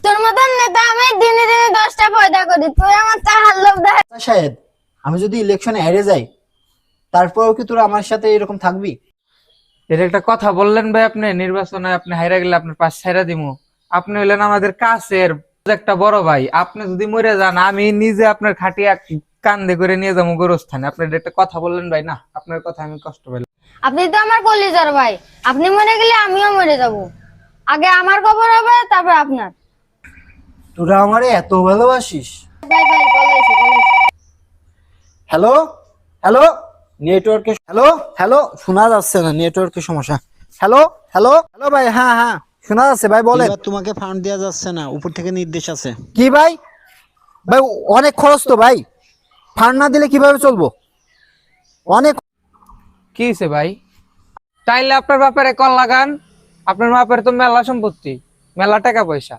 তোর মতন নেতা আমি দিনে দিনে 10টা পয়দা করি, তুই আমার টাকার লোভ দেখাস। শাহেদ, আমি যদি ইলেকশনে হেরে যাই তারপরেও কি তোরা আমার সাথে এরকম থাকবি? এটা একটা কথা বললেন ভাই, আপনি নির্বাচনে আপনি হাইরা গেলে আপনার পাশ ছাইরা দিমু। আপনি হইলেন আমাদের কাছের একটা বড় ভাই, আপনি যদি মরে যান আমি নিজে আপনার খাটিয়া কান্দে করে নিয়ে যাবো গোরস্থানে। আপনি এটা একটা কথা বললেন ভাই, না আপনার কথা আমি কষ্ট পেলাম। আপনি তো আমার কলিজার ভাই, আপনি মরে গেলে আমিও মরে যাব। আগে আমার খবর হবে, তারপর আপনার। তোরা আমারে এত ভালোবাসিস? ভাই ভাই বলাইছি। হ্যালো হ্যালো, নেটওয়ার্কে হ্যালো হ্যালো, শোনা যাচ্ছে না, নেটওয়ার্কের সমস্যা। হ্যালো হ্যালো হ্যালো ভাই, হ্যাঁ হ্যাঁ শোনা যাচ্ছে ভাই, বলেন। এবার তোমাকে ফান্ড দেওয়া যাচ্ছে না, উপর থেকে নির্দেশ আছে। কি ভাই? ভাই অনেক খরচ তো ভাই, ফান্ড না দিলে কিভাবে চলবো? অনেক। কি হয়েছে ভাই? তাইলে আপনার ব্যাপারে কল লাগান, আপনার বাপের তো মেলা সম্পত্তি, মেলা টাকা পয়সা।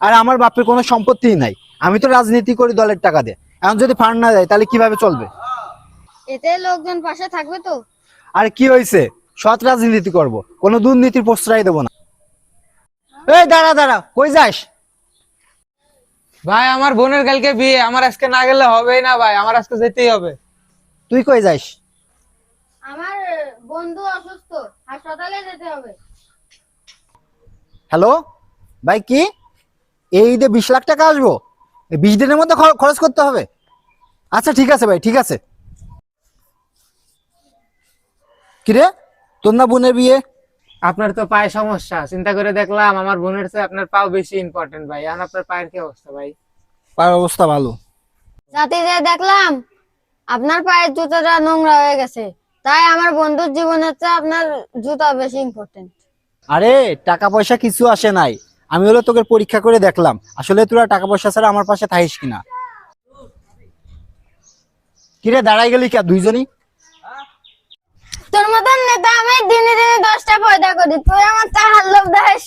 আর আমার বাপের কোনো সম্পত্তি নাই, আমি তো রাজনীতি করি দলের টাকা দিয়ে। এখন যদি ফান্ড না দেয় তাহলে কিভাবে চলবে? এতে লোকজন পাশে থাকবে তো। আর কি হয়েছে, সৎ রাজনীতি করব, কোনো দুর্নীতির প্রশ্রয় দেবো না। এই দাঁড়া দাঁড়া, কই যাস? ভাই আমার বোনের কালকে বিয়ে, আমার আজকে না গেলে হবেই না ভাই, আমার আজকে যেতেই হবে। তুই কই যাস? আমার বন্ধু অসুস্থ, হাসপাতালে যেতে হবে। হ্যালো ভাই, কি এই ঈদে 20 লাখ টাকা আসবো? 20 দিনের মধ্যে খরচ করতে হবে? আচ্ছা ঠিক আছে ভাই, ঠিক আছে। কিরে, তোর না বোনের বিয়ে? আপনার তো পায়ে সমস্যা, চিন্তা করে দেখলাম আমার বোনের চেয়ে আপনার পাও বেশি ইম্পর্টেন্ট ভাই। আর আপনার পায়ের কি অবস্থা ভাই? পায়ের অবস্থা ভালো। রাতে যে দেখলাম আপনার পায়ের জুতাটা নোংরা হয়ে গেছে, তাই আমার বন্ধুর জীবনের চেয়ে আপনার জুতা বেশি ইম্পর্টেন্ট। আরে টাকা পয়সা কিছু আসে নাই, আমি হলো তোকে পরীক্ষা করে দেখলাম আসলে তোরা টাকা পয়সা ছাড়া আমার পাশে থাকিস কিনা। কিরে দাঁড়াই গেলি কে দুইজনই? তোর মতন নেতা আমি দিনে দিনে 10টা পয়দা করি, তুই আমার টাকার লোভ দেখাস।